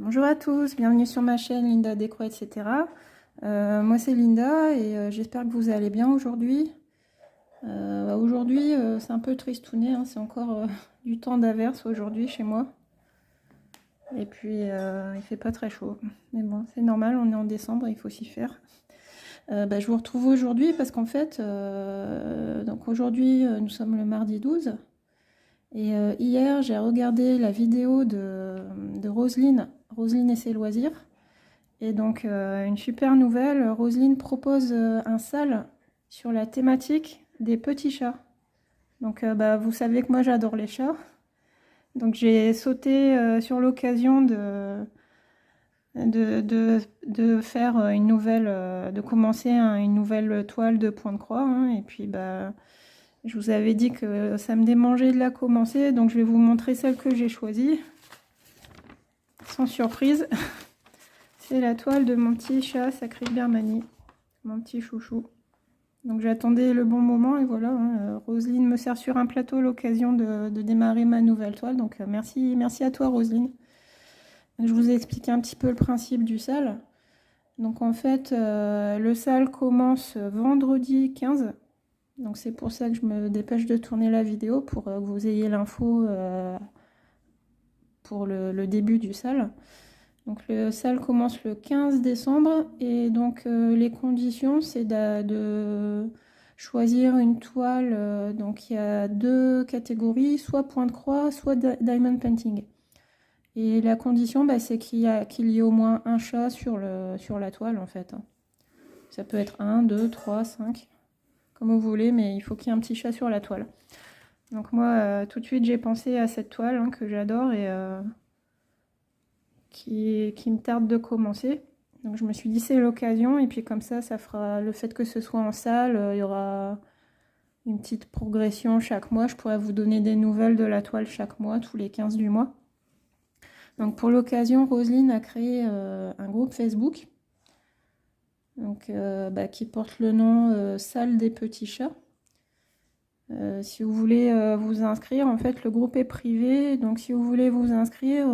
Bonjour à tous, bienvenue sur ma chaîne Linda Décro, etc. Moi c'est Linda et j'espère que vous allez bien aujourd'hui. Aujourd'hui c'est un peu tristouné, hein, c'est encore du temps d'averse aujourd'hui chez moi. Et puis il fait pas très chaud. Mais bon, c'est normal, on est en décembre, il faut s'y faire. Je vous retrouve aujourd'hui parce qu'en fait, donc aujourd'hui nous sommes le mardi 12. Et hier j'ai regardé la vidéo de Roselyne et ses loisirs. Et donc, une super nouvelle, Roselyne propose un sale sur la thématique des petits chats. Donc, vous savez que moi j'adore les chats. Donc, j'ai sauté sur l'occasion de faire une nouvelle, de commencer une nouvelle toile de point de croix, hein. Et puis, je vous avais dit que ça me démangeait de la commencer. Donc, je vais vous montrer celle que j'ai choisie. Sans surprise. C'est la toile de mon petit chat Sacré Birmanie, mon petit chouchou. Donc j'attendais le bon moment et voilà, hein, Roselyne me sert sur un plateau l'occasion de démarrer ma nouvelle toile. Donc merci à toi Roselyne. Je vous ai expliqué un petit peu le principe du sale. Donc en fait, le sale commence vendredi 15. Donc c'est pour ça que je me dépêche de tourner la vidéo pour que vous ayez l'info pour le début du sale. Donc le sale commence le 15 décembre et donc les conditions c'est de choisir une toile. Donc il y a deux catégories, soit point de croix, soit diamond painting. Et la condition c'est qu'il y ait au moins un chat sur la toile en fait, hein. Ça peut être 1, 2, 3, 5, comme vous voulez, mais il faut qu'il y ait un petit chat sur la toile. Donc moi tout de suite j'ai pensé à cette toile, hein, que j'adore et qui me tarde de commencer. Donc je me suis dit c'est l'occasion et puis comme ça fera le fait que ce soit en salle, il y aura une petite progression chaque mois. Je pourrais vous donner des nouvelles de la toile chaque mois, tous les 15 du mois. Donc pour l'occasion, Roselyne a créé un groupe Facebook donc, qui porte le nom Salle des petits chats. Si vous voulez vous inscrire, en fait le groupe est privé, donc si vous voulez vous inscrire,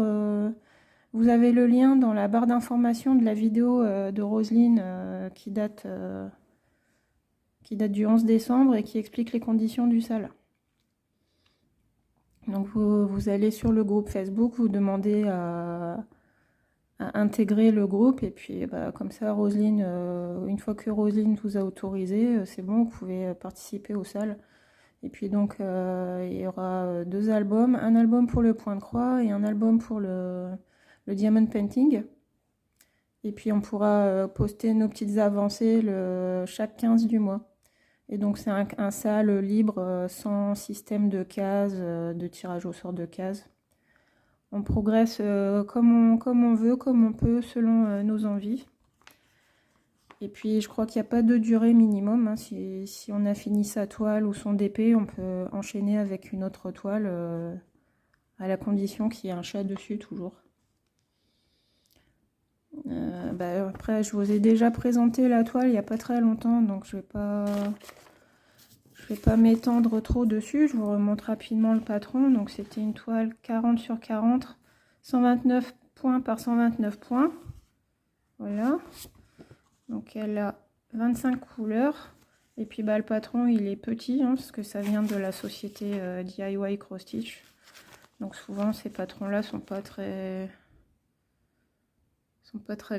vous avez le lien dans la barre d'information de la vidéo de Roselyne qui date du 11 décembre et qui explique les conditions du sale. Donc vous allez sur le groupe Facebook, vous demandez à intégrer le groupe et puis comme ça Roselyne, une fois que Roselyne vous a autorisé, c'est bon, vous pouvez participer au sale. Et puis donc il y aura deux albums, un album pour le point de croix et un album pour le diamond painting. Et puis on pourra poster nos petites avancées chaque 15 du mois. Et donc c'est un sale libre, sans système de cases, de tirage au sort de cases. On progresse comme on veut, comme on peut, selon nos envies. Et puis je crois qu'il n'y a pas de durée minimum, hein. Si on a fini sa toile ou son DP, on peut enchaîner avec une autre toile, à la condition qu'il y ait un chat dessus toujours. Après je vous ai déjà présenté la toile il n'y a pas très longtemps, donc je vais pas m'étendre trop dessus. Je vous remonte rapidement le patron. Donc c'était une toile 40 sur 40, 129 points par 129 points, voilà. Donc elle a 25 couleurs et puis le patron il est petit, hein, parce que ça vient de la société DIY Cross Stitch. Donc souvent ces patrons là sont pas très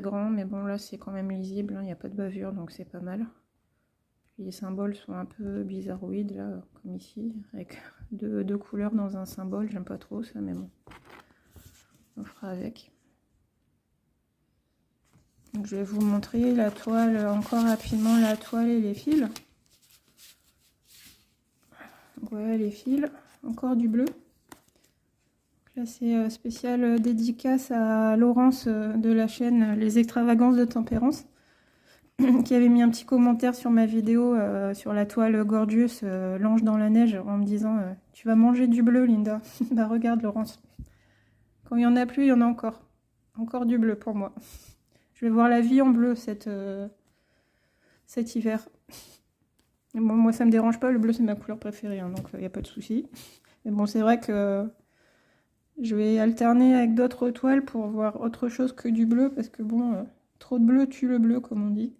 grands, mais bon là c'est quand même lisible, hein, il n'y a pas de bavure donc c'est pas mal. Puis les symboles sont un peu bizarroïdes là, comme ici, avec deux couleurs dans un symbole, j'aime pas trop ça, mais bon, on fera avec. Donc, je vais vous montrer la toile, encore rapidement la toile et les fils. Donc, voilà les fils, encore du bleu. Donc, là c'est spécial dédicace à Laurence de la chaîne Les Extravagances de Tempérance, qui avait mis un petit commentaire sur ma vidéo sur la toile Gorgeous, l'ange dans la neige, en me disant tu vas manger du bleu Linda. Bah regarde Laurence, quand il n'y en a plus, il y en a encore du bleu pour moi. Je vais voir la vie en bleu cet hiver. Et bon, moi ça me dérange pas, le bleu c'est ma couleur préférée, hein, donc il n'y a pas de souci. Mais bon, c'est vrai que Je vais alterner avec d'autres toiles pour voir autre chose que du bleu, parce que bon, trop de bleu tue le bleu, comme on dit.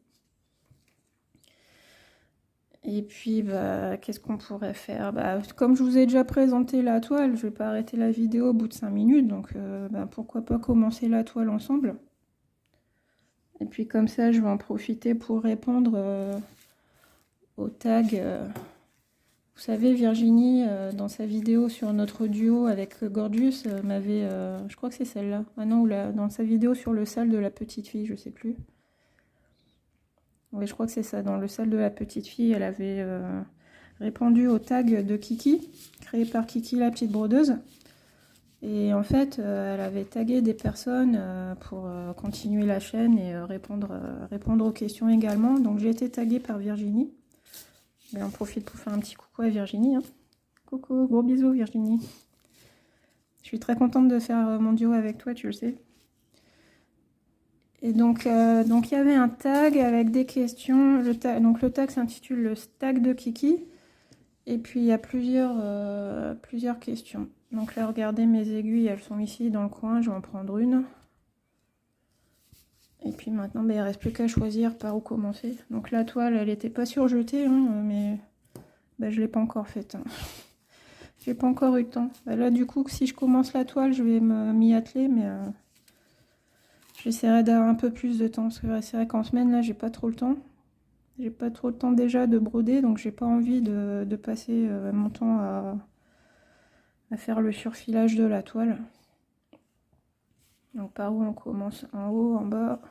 Et puis, bah, qu'est-ce qu'on pourrait faire? Bah, comme je vous ai déjà présenté la toile, je vais pas arrêter la vidéo au bout de 5 minutes, donc bah, pourquoi pas commencer la toile ensemble. Et puis comme ça, je vais en profiter pour répondre aux tags. Vous savez, Virginie, dans sa vidéo sur notre duo avec Gordius, m'avait... je crois que c'est celle-là. Ah non, dans sa vidéo sur le sale de la petite fille, je sais plus. Oui, je crois que c'est ça. Dans le sale de la petite fille, elle avait répondu au tag de Kiki, créé par Kiki la petite brodeuse. Et en fait, elle avait tagué des personnes pour continuer la chaîne et répondre aux questions également. Donc j'ai été taguée par Virginie. Et on profite pour faire un petit coucou à Virginie. Hein. Coucou, gros bisous Virginie. Je suis très contente de faire mon duo avec toi, tu le sais. Et donc il y avait un tag avec des questions. Donc le tag s'intitule le tag de Kiki. Et puis il y a plusieurs questions. Donc là, regardez mes aiguilles, elles sont ici dans le coin. Je vais en prendre une. Et puis maintenant, bah, il ne reste plus qu'à choisir par où commencer. Donc la toile, elle n'était pas surjetée, hein, mais bah, je ne l'ai pas encore faite. Hein. J'ai pas encore eu le temps. Bah, là, du coup, si je commence la toile, je vais m'y atteler, mais j'essaierai d'avoir un peu plus de temps. Parce que c'est vrai qu'en semaine, là, j'ai pas trop le temps. J'ai pas trop le temps déjà de broder, donc j'ai pas envie de passer mon temps à faire le surfilage de la toile. Donc par où on commence? En haut, en bas.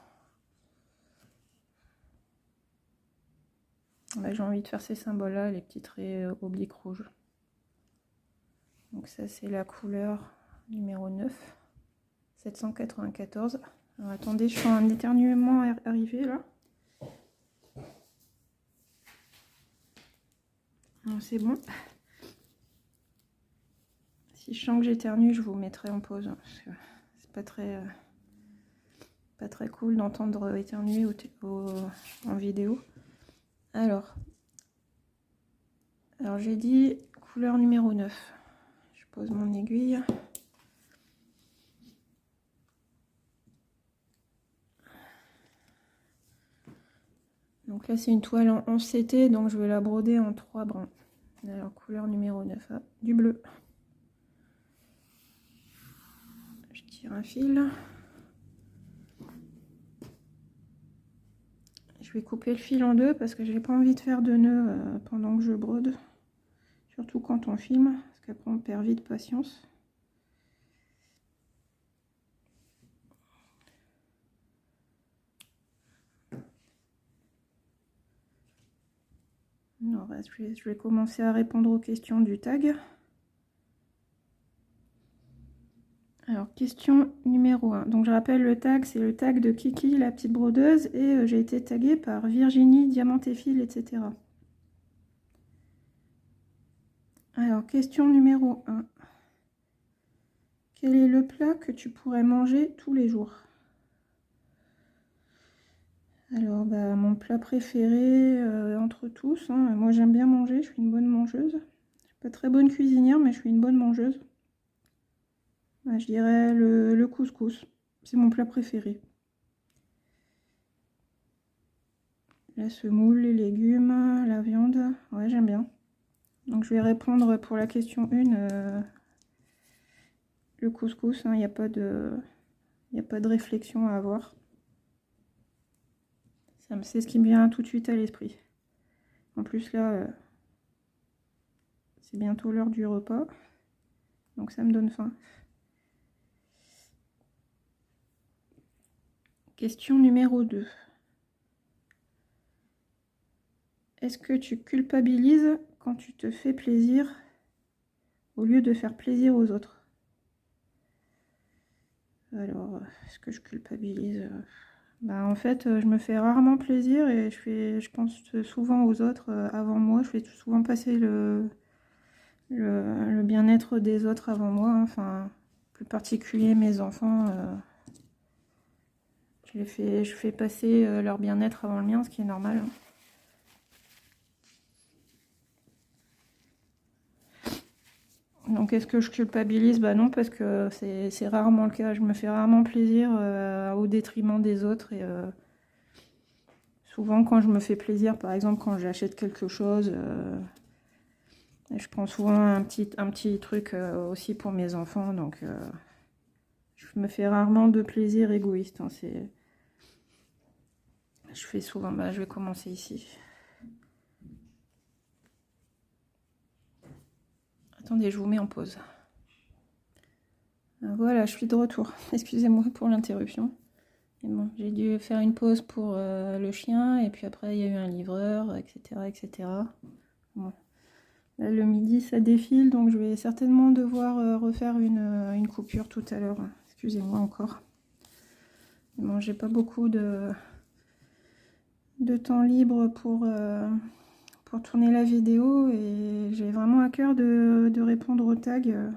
Bah, j'ai envie de faire ces symboles-là, les petits traits obliques rouges. Donc ça, c'est la couleur numéro 9, 794. Alors attendez, je sens un éternuement arriver là. C'est bon. Si je sens que j'éternue, je vous mettrai en pause. Hein, parce que c'est pas très cool d'entendre éternuer en vidéo. Alors j'ai dit couleur numéro 9. Je pose mon aiguille. Donc là, c'est une toile en 11 CT, donc je vais la broder en 3 brins. Alors, couleur numéro 9, ah, du bleu. Je tire un fil. Je vais couper le fil en deux parce que j'ai pas envie de faire de nœuds pendant que je brode. Surtout quand on filme, parce qu'après on perd vite patience. Alors, je vais commencer à répondre aux questions du tag. Alors, question numéro 1. Donc, je rappelle le tag, c'est le tag de Kiki, la petite brodeuse, et j'ai été taguée par Virginie, Diamant et Fil, etc. Alors, question numéro 1. Quel est le plat que tu pourrais manger tous les jours? Alors, bah, mon plat préféré entre tous, hein, moi j'aime bien manger, je suis une bonne mangeuse. Je suis pas très bonne cuisinière, mais je suis une bonne mangeuse. Bah, je dirais le couscous, c'est mon plat préféré. La semoule, les légumes, la viande, ouais j'aime bien. Donc je vais répondre pour la question 1, le couscous, il n'y a pas de réflexion à avoir. C'est ce qui me vient tout de suite à l'esprit. En plus là, c'est bientôt l'heure du repas, donc ça me donne faim. Question numéro 2. Est-ce que tu culpabilises quand tu te fais plaisir au lieu de faire plaisir aux autres? Alors, est-ce que je culpabilise? Bah, en fait, je me fais rarement plaisir et je pense souvent aux autres avant moi. Je fais souvent passer le bien-être des autres avant moi. Hein. Enfin, plus particulier mes enfants. Je fais passer leur bien-être avant le mien, ce qui est normal. Hein. Donc est-ce que je culpabilise? Bah non, parce que c'est rarement le cas. Je me fais rarement plaisir au détriment des autres. Et souvent quand je me fais plaisir, par exemple quand j'achète quelque chose, je prends souvent un petit truc aussi pour mes enfants. Donc je me fais rarement de plaisir égoïste, hein. Je fais souvent, bah, je vais commencer ici. Attendez, je vous mets en pause. Voilà, je suis de retour. Excusez-moi pour l'interruption. Bon, j'ai dû faire une pause pour le chien, et puis après il y a eu un livreur, etc. etc. Bon. Là, le midi ça défile, donc je vais certainement devoir refaire une coupure tout à l'heure. Excusez-moi encore. Bon, j'ai pas beaucoup de temps libre pour tourner la vidéo, et j'ai vraiment à cœur de répondre aux tags, de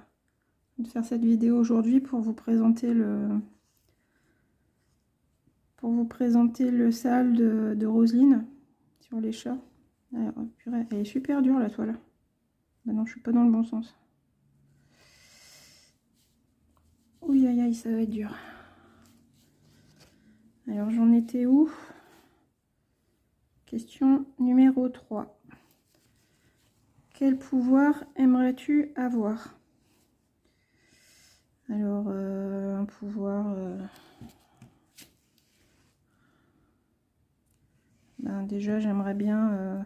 faire cette vidéo aujourd'hui pour vous présenter le sale de Roselyne sur les chats. Alors, purée, elle est super dure la toile. Bah non, je suis pas dans le bon sens. Ouh aïe aïe, ça va être dur. Alors j'en étais où? Question numéro 3. Quel pouvoir aimerais-tu avoir? Alors, un pouvoir... ben, déjà, j'aimerais bien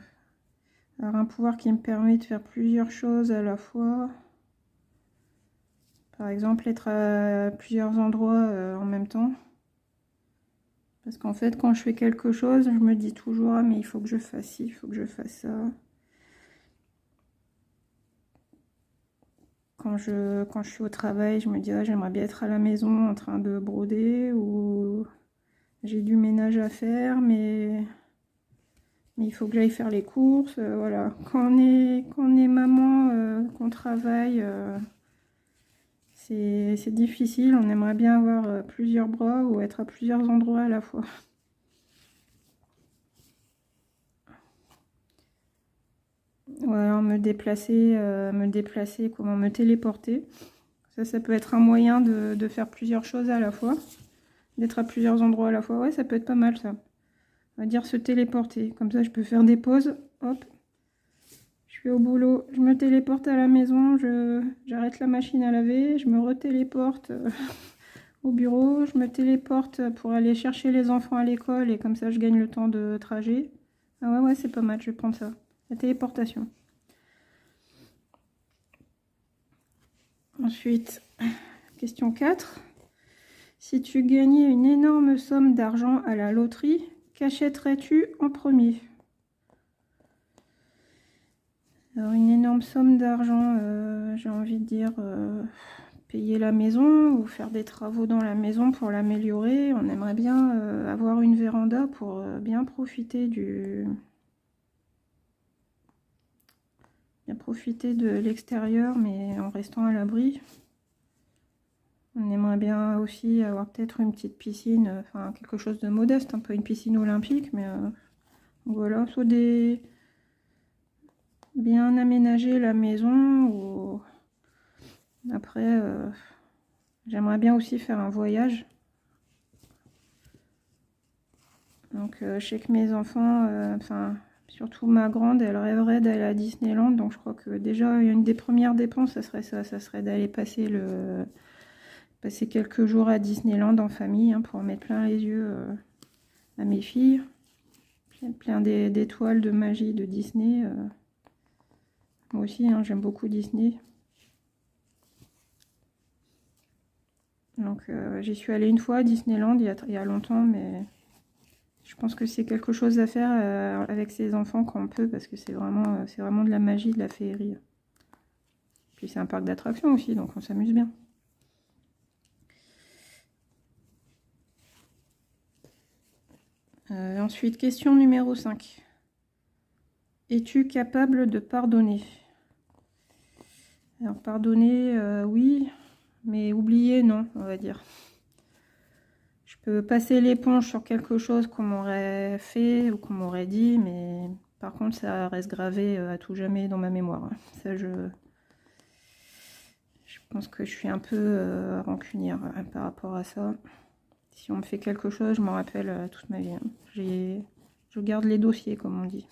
avoir un pouvoir qui me permet de faire plusieurs choses à la fois. Par exemple, être à plusieurs endroits en même temps. Parce qu'en fait, quand je fais quelque chose, je me dis toujours, ah, mais il faut que je fasse ci, il faut que je fasse ça. Quand je suis au travail, je me dis, ah, j'aimerais bien être à la maison en train de broder, ou j'ai du ménage à faire, mais il faut que j'aille faire les courses. Voilà. Quand on est maman, qu'on travaille, c'est difficile. On aimerait bien avoir plusieurs bras ou être à plusieurs endroits à la fois. Ou alors me déplacer, comment me téléporter. Ça peut être un moyen de faire plusieurs choses à la fois. D'être à plusieurs endroits à la fois. Ouais, ça peut être pas mal ça. On va dire se téléporter. Comme ça, je peux faire des pauses. Hop. Je suis au boulot. Je me téléporte à la maison. J'arrête la machine à laver. Je me retéléporte au bureau. Je me téléporte pour aller chercher les enfants à l'école. Et comme ça, je gagne le temps de trajet. Ah ouais, c'est pas mal. Je vais prendre ça. La téléportation. Ensuite, question 4. Si tu gagnais une énorme somme d'argent à la loterie, qu'achèterais-tu en premier? Alors, une énorme somme d'argent, j'ai envie de dire payer la maison ou faire des travaux dans la maison pour l'améliorer. On aimerait bien avoir une véranda pour bien profiter de l'extérieur, mais en restant à l'abri. On aimerait bien aussi avoir peut-être une petite piscine, enfin quelque chose de modeste, un peu une piscine olympique, mais voilà, soit bien aménager la maison, ou après j'aimerais bien aussi faire un voyage. Donc je sais que mes enfants, enfin surtout ma grande, elle rêverait d'aller à Disneyland, donc je crois que déjà une des premières dépenses, ça serait d'aller passer quelques jours à Disneyland en famille, hein, pour en mettre plein les yeux à mes filles. Plein d'étoiles de magie de Disney. Moi aussi, hein, j'aime beaucoup Disney. Donc j'y suis allée une fois à Disneyland il y a longtemps, mais je pense que c'est quelque chose à faire avec ses enfants quand on peut, parce que c'est vraiment de la magie, de la féerie. Puis c'est un parc d'attractions aussi, donc on s'amuse bien. Ensuite, question numéro 5. Es-tu capable de pardonner? Alors pardonner, oui, mais oublier, non, on va dire. Je peux passer l'éponge sur quelque chose qu'on m'aurait fait ou qu'on m'aurait dit, mais par contre ça reste gravé à tout jamais dans ma mémoire. Ça, pense que je suis un peu rancunière par rapport à ça. Si on me fait quelque chose, je m'en rappelle toute ma vie. Hein. Je garde les dossiers, comme on dit.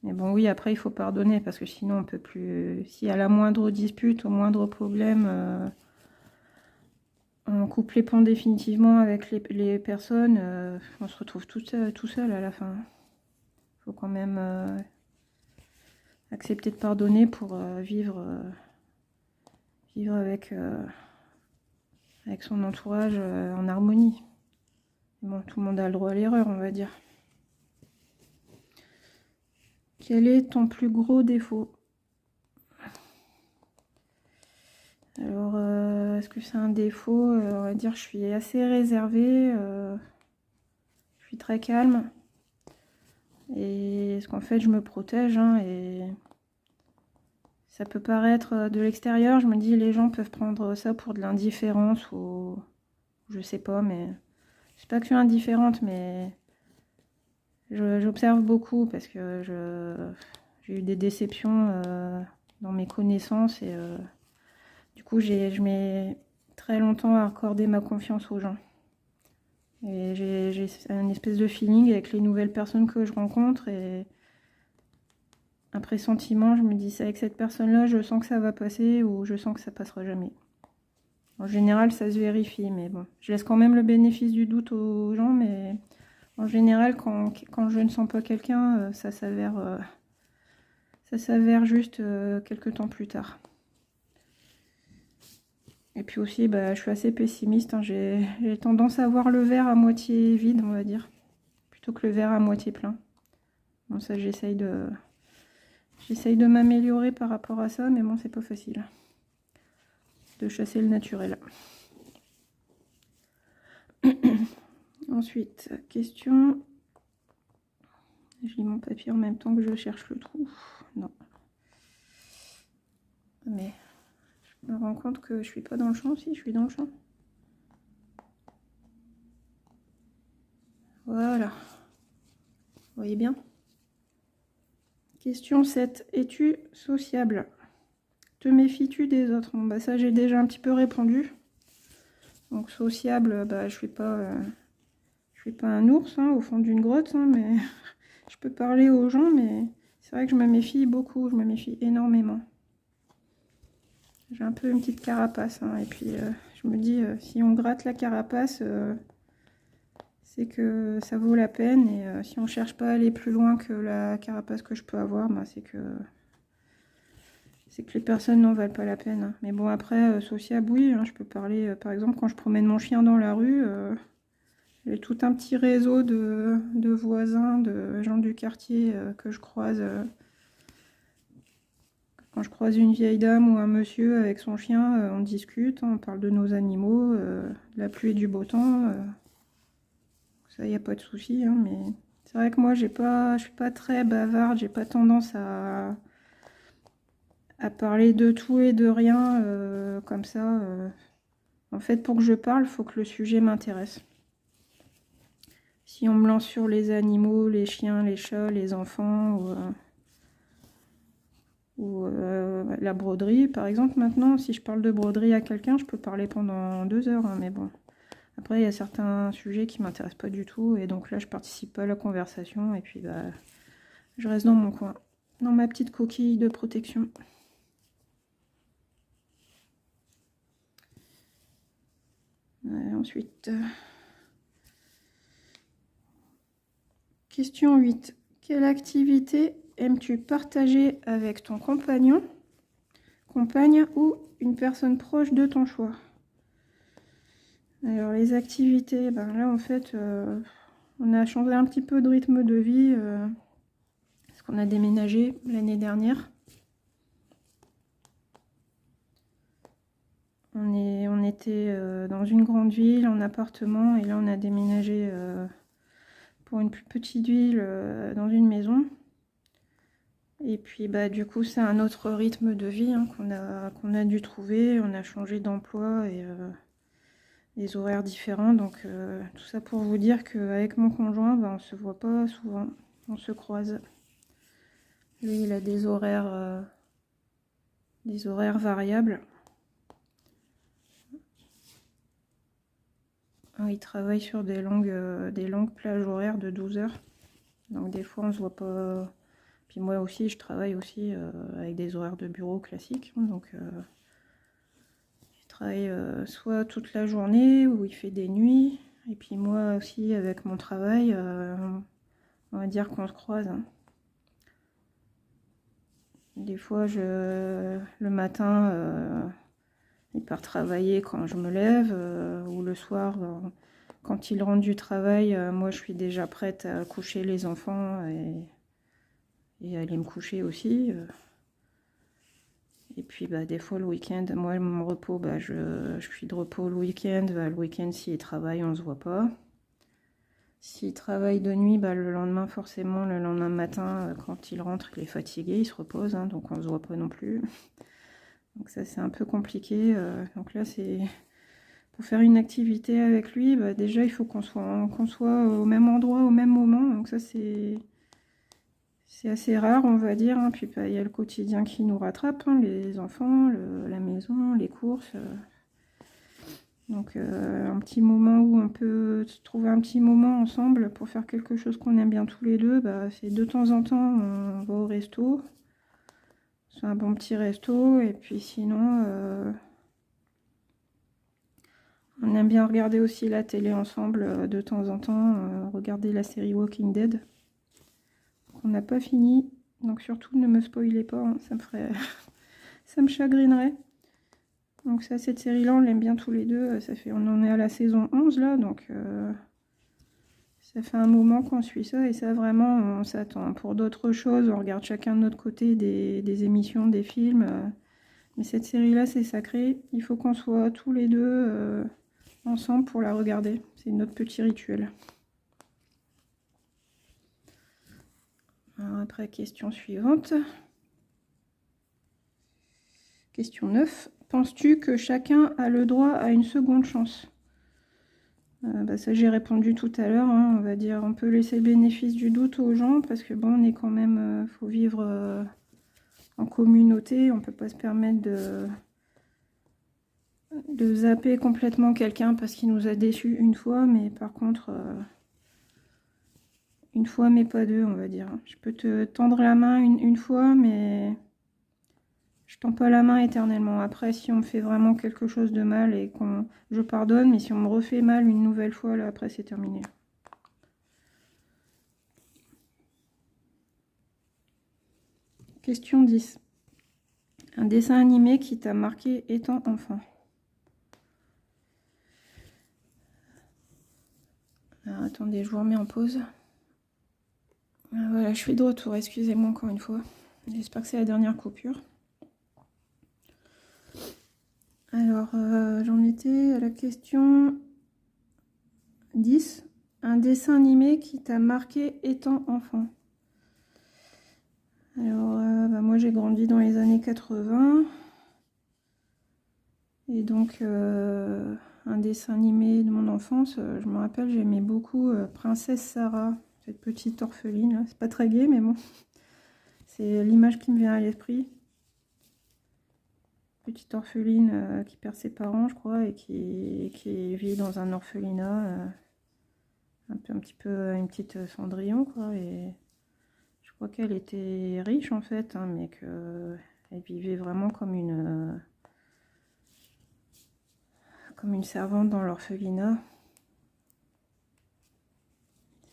Mais bon, oui, après, il faut pardonner, parce que sinon, on peut plus... Si à la moindre dispute, au moindre problème, on coupe les ponts définitivement avec les personnes, on se retrouve tout seul à la fin. Il faut quand même accepter de pardonner pour vivre avec son entourage en harmonie. Bon, tout le monde a le droit à l'erreur, on va dire. Quel est ton plus gros défaut? Alors, est-ce que c'est un défaut? On va dire, je suis assez réservée, je suis très calme. Et est-ce qu'en fait, je me protège, hein, et ça peut paraître de l'extérieur, je me dis, les gens peuvent prendre ça pour de l'indifférence ou je sais pas, mais c'est pas que je suis indifférente, mais j'observe beaucoup parce que j'ai eu des déceptions dans mes connaissances et du coup, je mets très longtemps à accorder ma confiance aux gens. Et j'ai une espèce de feeling avec les nouvelles personnes que je rencontre et un pressentiment, je me dis, c'est avec cette personne-là, je sens que ça va passer ou je sens que ça passera jamais. En général, ça se vérifie, mais bon, je laisse quand même le bénéfice du doute aux gens, mais en général, quand je ne sens pas quelqu'un, ça s'avère juste quelques temps plus tard. Et puis aussi, je suis assez pessimiste, hein. J'ai tendance à voir le verre à moitié vide, on va dire, plutôt que le verre à moitié plein. Bon, ça, j'essaye de m'améliorer par rapport à ça, mais bon, c'est pas facile de chasser le naturel. Ensuite, question. Je lis mon papier en même temps que je cherche le trou. Non. Mais je me rends compte que je suis pas dans le champ. Si, je suis dans le champ. Voilà. Vous voyez bien. Question 7. Es-tu sociable? Te méfies-tu des autres? Bon, ça, j'ai déjà un petit peu répondu. Donc, sociable, je suis pas un ours, hein, au fond d'une grotte, hein, mais je peux parler aux gens, mais c'est vrai que je me méfie beaucoup. Je me méfie énormément. J'ai un peu une petite carapace, hein, et puis je me dis, si on gratte la carapace, c'est que ça vaut la peine, et si on cherche pas à aller plus loin que la carapace que je peux avoir, c'est que les personnes n'en valent pas la peine. Hein. Mais bon, après, sociable, oui, hein, je peux parler, par exemple, quand je promène mon chien dans la rue, j'ai tout un petit réseau de voisins, de gens du quartier que je croise. Quand je croise une vieille dame ou un monsieur avec son chien, on discute, on parle de nos animaux, de la pluie et du beau temps. Ça, il n'y a pas de souci, hein, mais c'est vrai que moi, je suis pas très bavarde, j'ai pas tendance à parler de tout et de rien comme ça. En fait, pour que je parle, il faut que le sujet m'intéresse. Si on me lance sur les animaux, les chiens, les chats, les enfants, ou la broderie, par exemple, maintenant, si je parle de broderie à quelqu'un, je peux parler pendant 2 heures, hein, mais bon. Après, il y a certains sujets qui m'intéressent pas du tout, et donc là, je participe pas à la conversation, et puis je reste dans mon coin, dans ma petite coquille de protection. Ensuite, question 8. Quelle activité aimes-tu partager avec ton compagnon, compagne ou une personne proche de ton choix? Alors les activités, là en fait, on a changé un petit peu de rythme de vie parce qu'on a déménagé l'année dernière. On était dans une grande ville, en appartement, et là on a déménagé pour une plus petite ville dans une maison. Et puis du coup c'est un autre rythme de vie, hein, qu'on a dû trouver. On a changé d'emploi et des horaires différents, donc tout ça pour vous dire qu'avec mon conjoint, on se voit pas souvent, on se croise. Lui il a des horaires des horaires variables. Il travaille sur des longues plages horaires de 12 heures. Donc des fois on se voit pas. Puis moi aussi je travaille aussi avec des horaires de bureau classiques. Donc il travaille soit toute la journée ou il fait des nuits. Et puis moi aussi avec mon travail, on va dire qu'on se croise. Des fois le matin il part travailler quand je me lève ou le soir quand il rentre du travail, moi je suis déjà prête à coucher les enfants et aller me coucher aussi. Et puis des fois le week-end, moi mon repos, je suis de repos le week-end. Le week-end s'il travaille, on se voit pas. S'il travaille de nuit, le lendemain forcément, le lendemain matin, quand il rentre, il est fatigué, il se repose, donc on se voit pas non plus. Donc ça c'est un peu compliqué. Donc là c'est pour faire une activité avec lui, déjà il faut qu'on soit au même endroit au même moment. Donc ça c'est assez rare on va dire. Puis il y a le quotidien qui nous rattrape, les enfants, la maison, les courses. Donc un petit moment où on peut se trouver un petit moment ensemble pour faire quelque chose qu'on aime bien tous les deux, c'est de temps en temps on va au resto. C'est un bon petit resto et puis sinon on aime bien regarder aussi la télé ensemble de temps en temps, regarder la série Walking Dead. On n'a pas fini, donc surtout ne me spoilez pas, ça me ferait ça me chagrinerait. Donc ça, cette série-là, on l'aime bien tous les deux. On en est à la saison 11 là, donc ça fait un moment qu'on suit ça et ça vraiment, on s'attend pour d'autres choses. On regarde chacun de notre côté des émissions, des films. Mais cette série-là, c'est sacré. Il faut qu'on soit tous les deux ensemble pour la regarder. C'est notre petit rituel. Alors après, question suivante. Question 9. Penses-tu que chacun a le droit à une seconde chance? Ça j'ai répondu tout à l'heure, on va dire on peut laisser le bénéfice du doute aux gens parce que bon on est quand même, faut vivre en communauté, on peut pas se permettre de zapper complètement quelqu'un parce qu'il nous a déçus une fois, mais par contre une fois mais pas deux on va dire. Je peux te tendre la main une fois mais je tends pas la main éternellement. Après, si on me fait vraiment quelque chose de mal et je pardonne, mais si on me refait mal une nouvelle fois, là, après, c'est terminé. Question 10. Un dessin animé qui t'a marqué étant enfant. Alors, attendez, je vous remets en pause. Voilà, je suis de retour, excusez-moi encore une fois. J'espère que c'est la dernière coupure. Alors, j'en étais à la question 10. Un dessin animé qui t'a marqué étant enfant. Alors, moi j'ai grandi dans les années 80. Et donc, un dessin animé de mon enfance, je me rappelle, j'aimais beaucoup Princesse Sarah, cette petite orpheline. C'est pas très gai, mais bon, c'est l'image qui me vient à l'esprit. Petite orpheline qui perd ses parents, je crois, et qui vit dans un orphelinat, un petit peu une petite Cendrillon, quoi. Et je crois qu'elle était riche en fait, mais qu'elle vivait vraiment comme une servante dans l'orphelinat.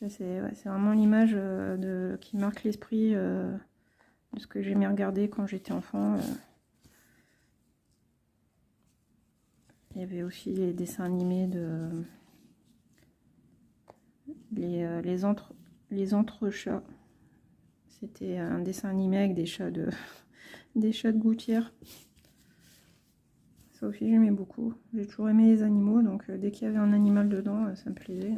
C'est vraiment l'image qui marque l'esprit de ce que j'aimais regarder quand j'étais enfant. Il y avait aussi les dessins animés les entrechats. C'était un dessin animé avec des chats des chats de gouttière. Ça aussi j'aimais beaucoup. J'ai toujours aimé les animaux, donc dès qu'il y avait un animal dedans, ça me plaisait.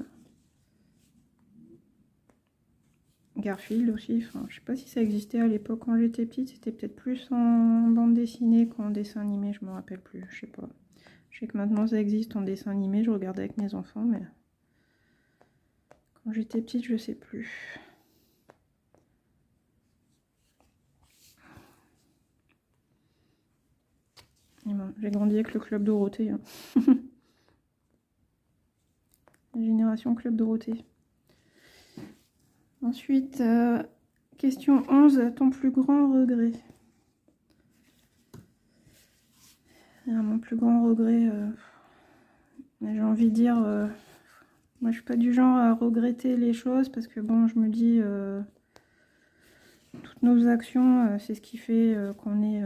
Garfield aussi, enfin, je sais pas si ça existait à l'époque quand j'étais petite, c'était peut-être plus en bande dessinée qu'en dessin animé, je me rappelle plus, je sais pas. Je sais que maintenant ça existe en dessin animé, je regardais avec mes enfants, mais quand j'étais petite, je sais plus. Bon, j'ai grandi avec le Club Dorothée. Hein. La génération Club Dorothée. Ensuite, question 11. Ton plus grand regret? Alors, mon plus grand regret, j'ai envie de dire... moi, je suis pas du genre à regretter les choses parce que, bon, je me dis... toutes nos actions, c'est ce qui fait qu'on est...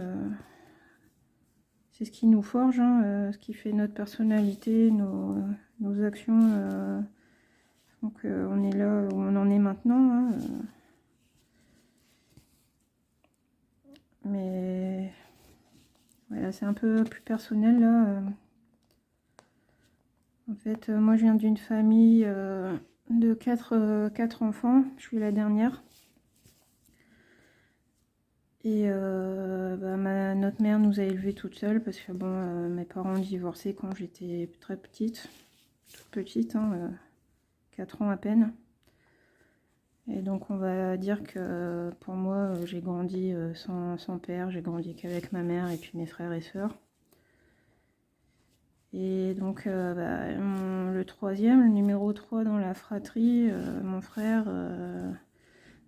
c'est ce qui nous forge, hein, ce qui fait notre personnalité, nos actions. Donc on est là où on en est maintenant. Hein, mais voilà, c'est un peu plus personnel là. En fait, moi je viens d'une famille de 4 enfants. Je suis la dernière. Et notre mère nous a élevés toute seule parce que bon, mes parents ont divorcé quand j'étais très petite, toute petite, hein, 4 ans à peine. Et donc on va dire que pour moi, j'ai grandi sans père, j'ai grandi qu'avec ma mère et puis mes frères et sœurs. Et donc le troisième, le numéro 3 dans la fratrie, mon frère,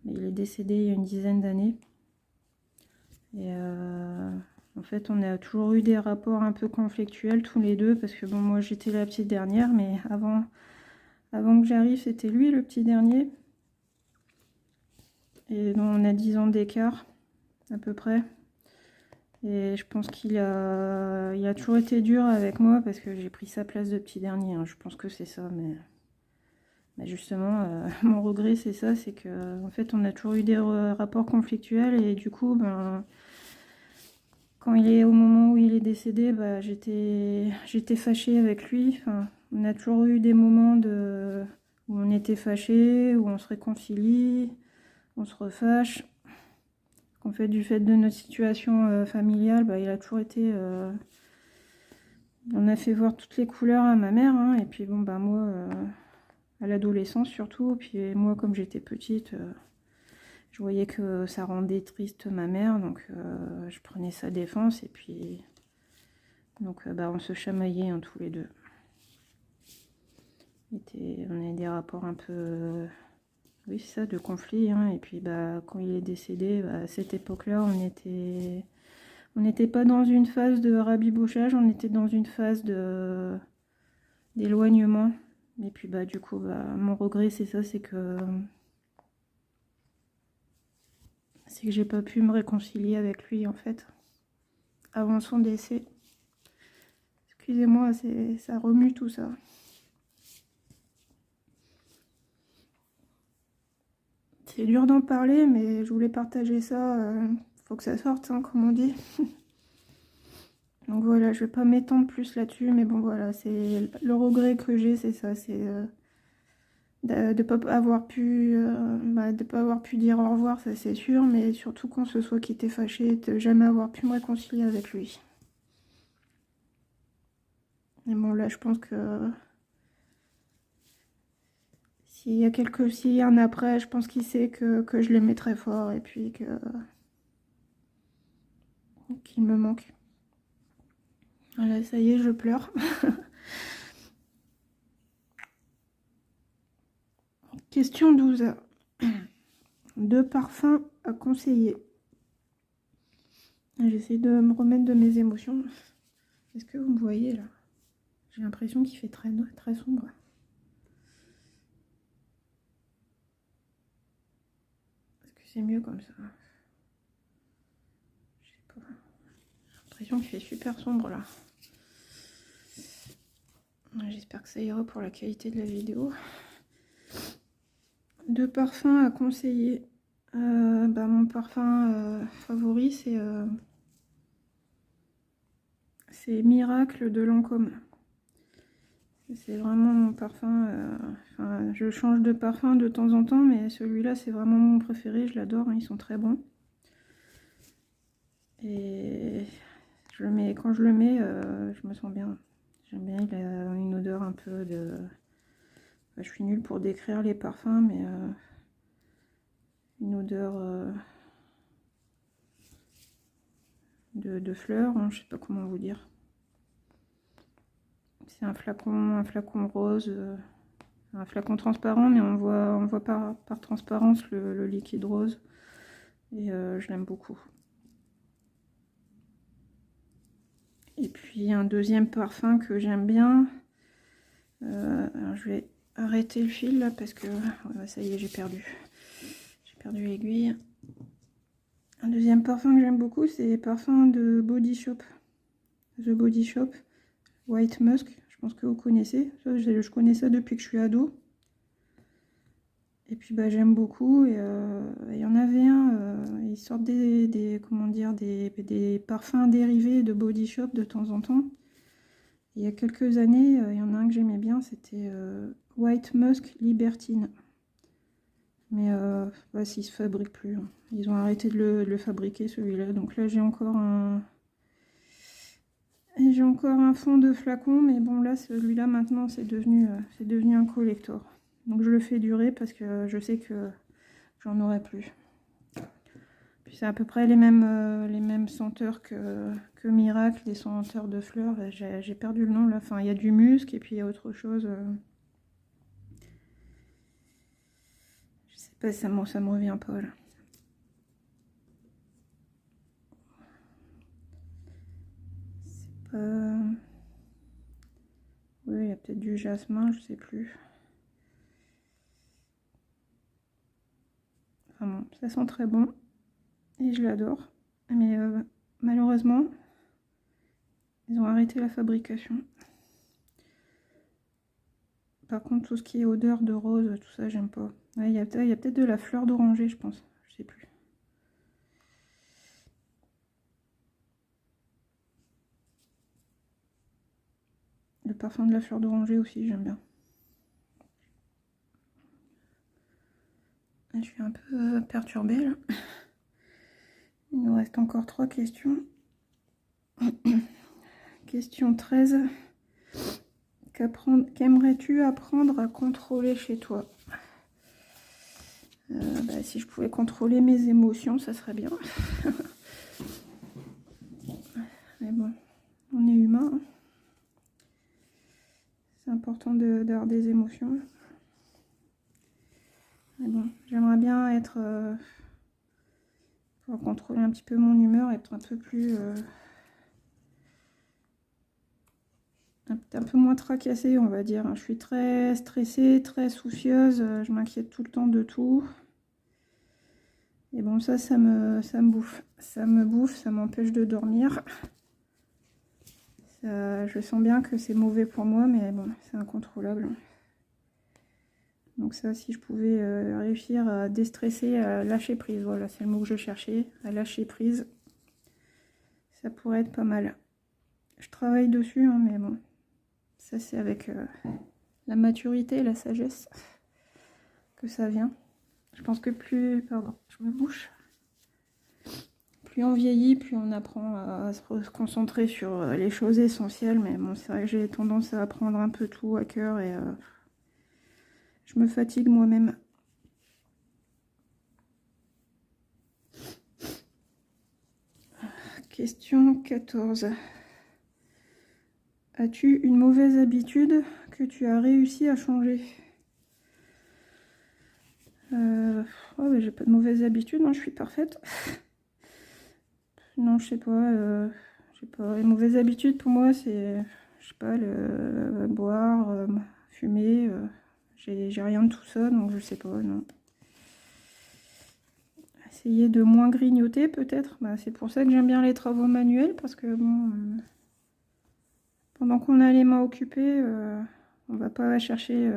il est décédé il y a une dizaine d'années. Et en fait, on a toujours eu des rapports un peu conflictuels tous les deux, parce que bon, moi j'étais la petite dernière, mais avant que j'arrive, c'était lui le petit dernier. Et donc on a 10 ans d'écart, à peu près. Et je pense il a toujours été dur avec moi, parce que j'ai pris sa place de petit dernier. Hein. Je pense que c'est ça, mais justement, mon regret, c'est ça, c'est que en fait, on a toujours eu des rapports conflictuels, et du coup, quand il est au moment où il est décédé, j'étais fâchée avec lui. Enfin, on a toujours eu des moments où on était fâchés, où on se réconcilie, on se refâche. En fait, du fait de notre situation familiale, il a toujours été... on a fait voir toutes les couleurs à ma mère, hein, et puis bon, moi, à l'adolescence surtout, puis moi, comme j'étais petite... je voyais que ça rendait triste ma mère, donc je prenais sa défense, et puis donc on se chamaillait hein, tous les deux. On avait des rapports un peu, oui c'est ça, de conflit, hein, et puis quand il est décédé, à cette époque-là, on n'était pas dans une phase de rabibochage, on était dans une phase d'éloignement, et puis du coup, mon regret c'est ça, c'est que j'ai pas pu me réconcilier avec lui en fait, avant son décès. Excusez-moi, ça remue tout ça. C'est dur d'en parler, mais je voulais partager ça. Faut que ça sorte, hein, comme on dit. Donc voilà, je vais pas m'étendre plus là-dessus, mais bon voilà, c'est le regret que j'ai, c'est ça, c'est de pas avoir pu, de pas avoir pu dire au revoir, ça c'est sûr, mais surtout qu'on se soit quitté fâché, de jamais avoir pu me réconcilier avec lui. Et bon là, je pense que s'il y a un après, je pense qu'il sait que je l'aimais très fort et puis qu'il me manque. Voilà, ça y est, je pleure. Question 12. 2 parfums à conseiller. J'essaie de me remettre de mes émotions. Est-ce que vous me voyez là? J'ai l'impression qu'il fait très sombre. Est-ce que c'est mieux comme ça? Je sais pas. J'ai l'impression qu'il fait super sombre là. J'espère que ça ira pour la qualité de la vidéo. 2 parfums à conseiller. Mon parfum favori, c'est Miracle de Lancôme. C'est vraiment mon parfum. Je change de parfum de temps en temps, mais celui-là, c'est vraiment mon préféré. Je l'adore, hein, ils sont très bons. Et quand je le mets, je me sens bien. J'aime bien, il a une odeur un peu de... je suis nulle pour décrire les parfums, mais une odeur de fleurs, hein, je sais pas comment vous dire. C'est un flacon rose, un flacon transparent, mais on voit par transparence le liquide rose. Et je l'aime beaucoup. Et puis un deuxième parfum que j'aime bien. Alors je vais arrêter le fil là parce que ouais, ça y est, j'ai perdu l'aiguille. Un deuxième parfum que j'aime beaucoup, c'est les parfums de Body Shop. The Body Shop, White Musk. Je pense que vous connaissez. Ça, je connais ça depuis que je suis ado. Et puis bah, j'aime beaucoup. Et il y en avait un, ils sortent comment dire, des parfums dérivés de Body Shop de temps en temps. Il y a quelques années, il y en a un que j'aimais bien, c'était White Musk Libertine. Mais bah, s'il se fabrique plus, hein. Ils ont arrêté de le fabriquer celui-là. Donc là j'ai encore un fond de flacon, mais bon là celui-là maintenant c'est devenu un collector. Donc je le fais durer parce que je sais que j'en aurai plus. Puis c'est à peu près les mêmes senteurs que Miracle, les senteurs de fleurs. J'ai perdu le nom là. Enfin il y a du musc et puis il y a autre chose. Je sais pas, ça me revient pas là. C'est pas... Oui, il y a peut-être du jasmin, je sais plus. Enfin bon, ça sent très bon. Et je l'adore. Mais malheureusement, ils ont arrêté la fabrication. Par contre, tout ce qui est odeur de rose, tout ça, j'aime pas. Ouais, il y a peut-être de la fleur d'oranger, je pense. Je sais plus. Le parfum de la fleur d'oranger aussi, j'aime bien. Je suis un peu perturbée là. Il nous reste encore 3 questions. Question 13. Qu'aimerais-tu apprendre à contrôler chez toi? Bah, si je pouvais contrôler mes émotions, ça serait bien. Mais bon, on est humain, hein. C'est important d'avoir des émotions. Mais bon, j'aimerais bien être... pour contrôler un petit peu mon humeur, être un peu plus... un peu moins tracassée, on va dire. Je suis très stressée, très soucieuse, je m'inquiète tout le temps de tout. Et bon, ça me bouffe. Ça me bouffe, ça m'empêche de dormir. Je sens bien que c'est mauvais pour moi, mais bon, c'est incontrôlable. Donc ça, si je pouvais réussir à déstresser, à lâcher prise, voilà, c'est le mot que je cherchais, à lâcher prise, ça pourrait être pas mal. Je travaille dessus, hein, mais bon, ça c'est avec la maturité et la sagesse que ça vient. Je pense que pardon, je me bouche. Plus on vieillit, plus on apprend à se concentrer sur les choses essentielles. Mais bon, c'est vrai que j'ai tendance à prendre un peu tout à cœur et je me fatigue moi-même. Question 14. As-tu une mauvaise habitude que tu as réussi à changer? Oh, j'ai pas de mauvaise habitude, non, je suis parfaite. Non, je sais pas. Les mauvaises habitudes pour moi, c'est, je sais pas, boire, fumer. J'ai rien de tout ça, donc je sais pas, non. Essayer de moins grignoter, peut-être. Bah, c'est pour ça que j'aime bien les travaux manuels, parce que bon, pendant qu'on a les mains occupées, on va pas chercher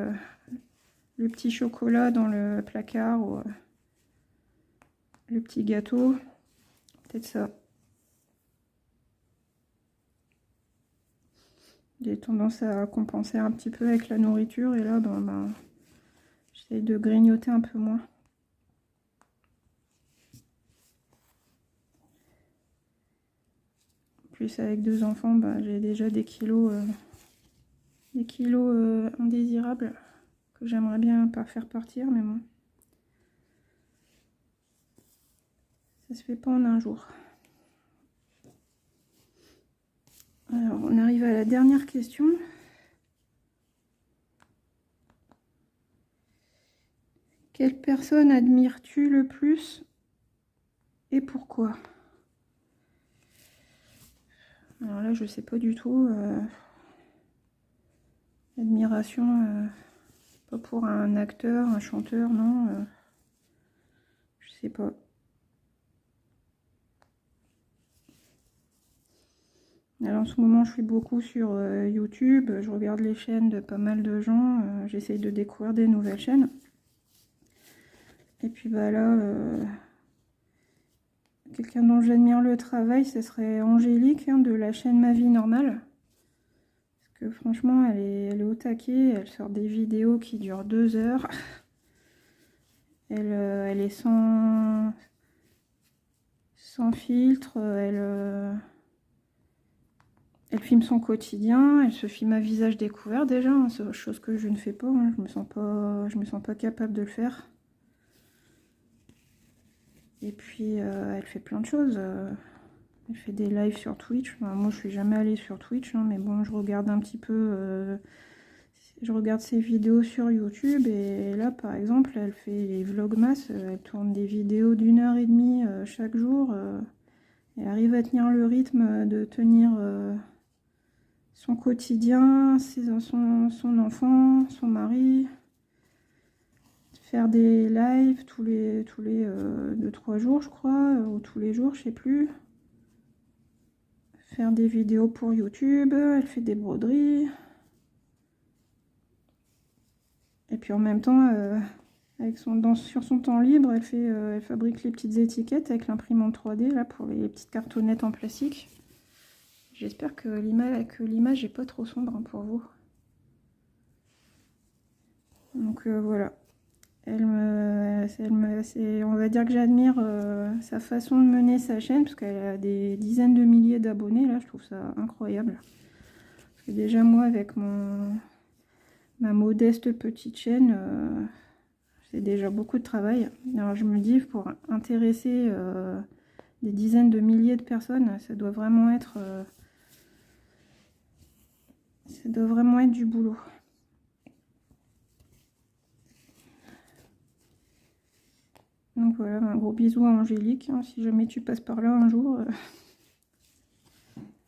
le petit chocolat dans le placard ou le petit gâteau. Peut-être ça. J'ai tendance à compenser un petit peu avec la nourriture et là, ben, j'essaie de grignoter un peu moins. En plus, avec 2 enfants, ben, j'ai déjà des kilos indésirables que j'aimerais bien pas faire partir, mais bon. Ça se fait pas en un jour. Alors, on arrive à la dernière question. Quelle personne admires-tu le plus et pourquoi? Alors là, je sais pas du tout. Admiration, pas pour un acteur, un chanteur, non. Je sais pas. Alors en ce moment, je suis beaucoup sur YouTube. Je regarde les chaînes de pas mal de gens. J'essaye de découvrir des nouvelles chaînes. Et puis bah là, quelqu'un dont j'admire le travail, ce serait Angélique, hein, de la chaîne Ma Vie Normale. Parce que franchement, elle est au taquet. Elle sort des vidéos qui durent 2 heures. Elle est sans filtre. Elle filme son quotidien. Elle se filme à visage découvert déjà, hein, chose que je ne fais pas, hein. Je me sens pas capable de le faire. Et puis elle fait plein de choses. Elle fait des lives sur Twitch. Enfin, moi, je suis jamais allée sur Twitch, hein, mais bon, je regarde un petit peu. Je regarde ses vidéos sur YouTube et là, par exemple, elle fait les vlogmas. Elle tourne des vidéos d'1 h 30 chaque jour. Elle arrive à tenir le rythme de tenir son quotidien, son enfant, son mari. Faire des lives tous les 2-3 jours, je crois, ou tous les jours, je sais plus. Faire des vidéos pour YouTube, elle fait des broderies. Et puis en même temps, sur son temps libre, elle fabrique les petites étiquettes avec l'imprimante 3D là, pour les petites cartonnettes en plastique. J'espère que l'image n'est pas trop sombre, hein, pour vous. Donc voilà. On va dire que j'admire sa façon de mener sa chaîne, parce qu'elle a des dizaines de milliers d'abonnés. Là, je trouve ça incroyable. Parce que déjà, moi, avec ma modeste petite chaîne, c'est déjà beaucoup de travail. Alors, je me dis, pour intéresser des dizaines de milliers de personnes, ça doit vraiment être du boulot. Donc voilà, un gros bisou à Angélique, hein, si jamais tu passes par là un jour.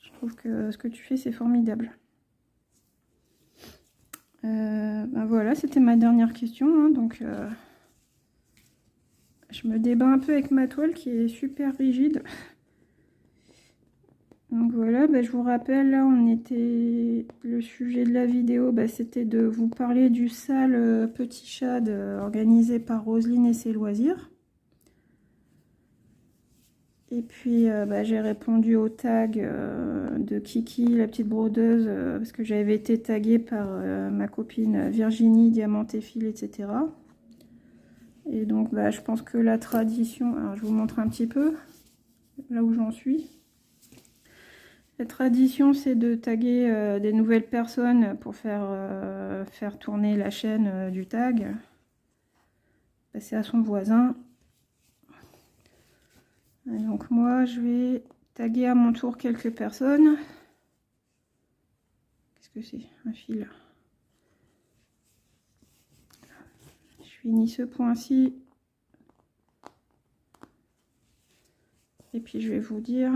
Je trouve que ce que tu fais, c'est formidable. Ben voilà, c'était ma dernière question, hein, donc je me débat un peu avec ma toile qui est super rigide. Donc voilà, ben je vous rappelle, là le sujet de la vidéo, ben, c'était de vous parler du sale petit chat organisé par Roselyne et ses loisirs. Et puis bah, j'ai répondu au tag de Kiki, la petite brodeuse, parce que j'avais été taguée par ma copine Virginie, Diamantéphile, etc. Et donc bah, je pense que la tradition, alors je vous montre un petit peu là où j'en suis. La tradition, c'est de taguer des nouvelles personnes pour faire tourner la chaîne du tag. Passer à son voisin. Et donc moi, je vais taguer à mon tour quelques personnes. Qu'est-ce que c'est? Un fil. Je finis ce point-ci. Et puis je vais vous dire...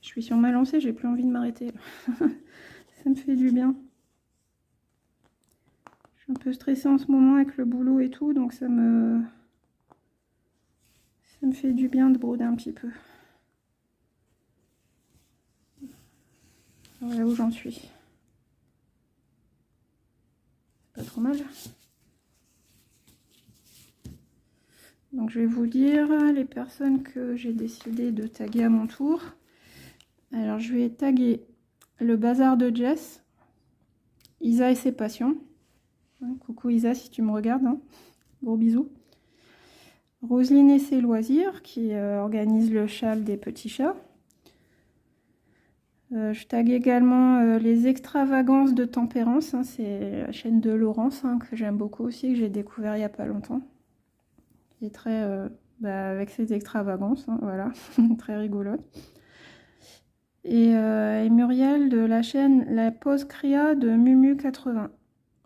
Je suis sur ma lancée, j'ai plus envie de m'arrêter. Ça me fait du bien. Je suis un peu stressée en ce moment avec le boulot et tout, donc ça me fait du bien de broder un petit peu. Voilà où j'en suis. Pas trop mal. Donc je vais vous dire les personnes que j'ai décidé de taguer à mon tour. Alors je vais taguer le bazar de Jess, Isa et ses passions. Coucou Isa si tu me regardes, hein. Gros bisous. Roselyne et ses loisirs qui organise le châle des petits chats. Je tague également les extravagances de tempérance, hein, c'est la chaîne de Laurence, hein, que j'aime beaucoup aussi, que j'ai découvert il n'y a pas longtemps. Qui est très avec ses extravagances, hein, voilà, très rigolote. Et Muriel de la chaîne La Pause Cria de Mumu80.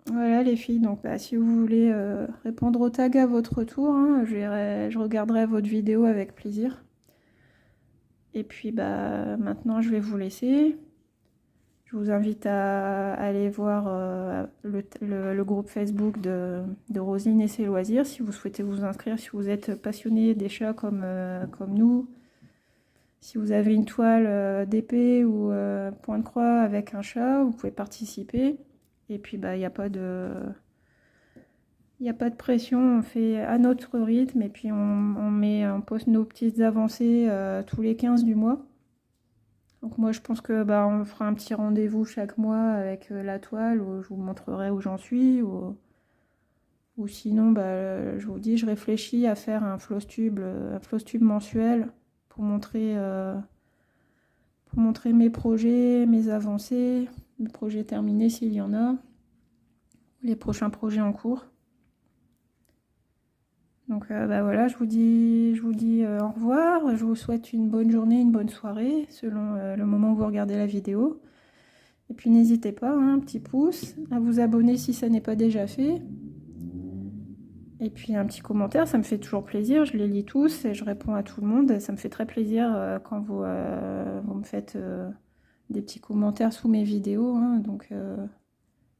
Voilà les filles, donc bah, si vous voulez répondre au tag à votre tour, hein, je regarderai votre vidéo avec plaisir. Et puis bah maintenant je vais vous laisser. Je vous invite à aller voir le groupe Facebook de Roselyne et ses loisirs si vous souhaitez vous inscrire, si vous êtes passionné des chats comme nous. Si vous avez une toile d'épée ou point de croix avec un chat, vous pouvez participer. Et puis bah il n'y a pas de... Il n'y a pas de pression, on fait à notre rythme et puis on poste nos petites avancées tous les 15 du mois. Donc moi je pense que bah, on fera un petit rendez-vous chaque mois avec la toile où je vous montrerai où j'en suis. Ou sinon bah, je vous dis, je réfléchis à faire un floss tube mensuel pour montrer mes projets, mes avancées, mes projets terminés s'il y en a, les prochains projets en cours. Donc bah voilà, je vous dis au revoir, je vous souhaite une bonne journée, une bonne soirée, selon le moment où vous regardez la vidéo. Et puis n'hésitez pas, hein, un petit pouce, à vous abonner si ça n'est pas déjà fait. Et puis un petit commentaire, ça me fait toujours plaisir, je les lis tous et je réponds à tout le monde. Ça me fait très plaisir quand vous me faites des petits commentaires sous mes vidéos. Hein, donc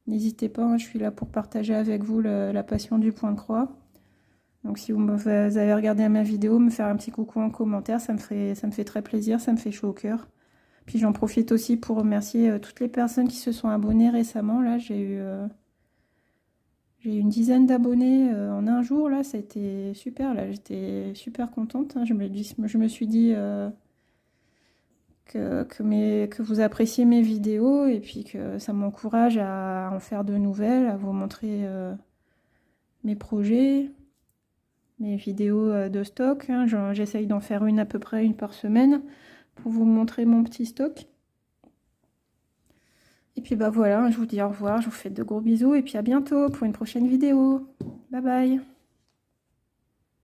n'hésitez pas, hein, je suis là pour partager avec vous la passion du point de croix. Donc si vous avez regardé ma vidéo, me faire un petit coucou en commentaire, ça me fait très plaisir, ça me fait chaud au cœur. Puis j'en profite aussi pour remercier toutes les personnes qui se sont abonnées récemment. Là, j'ai eu une dizaine d'abonnés en un jour. Là, ça a été super. Là, j'étais super contente. Hein. Je me suis dit que vous appréciez mes vidéos et puis que ça m'encourage à en faire de nouvelles, à vous montrer mes projets. Mes vidéos de stock, hein, j'essaye d'en faire à peu près une par semaine pour vous montrer mon petit stock. Et puis bah voilà, je vous dis au revoir, je vous fais de gros bisous et puis à bientôt pour une prochaine vidéo. Bye bye.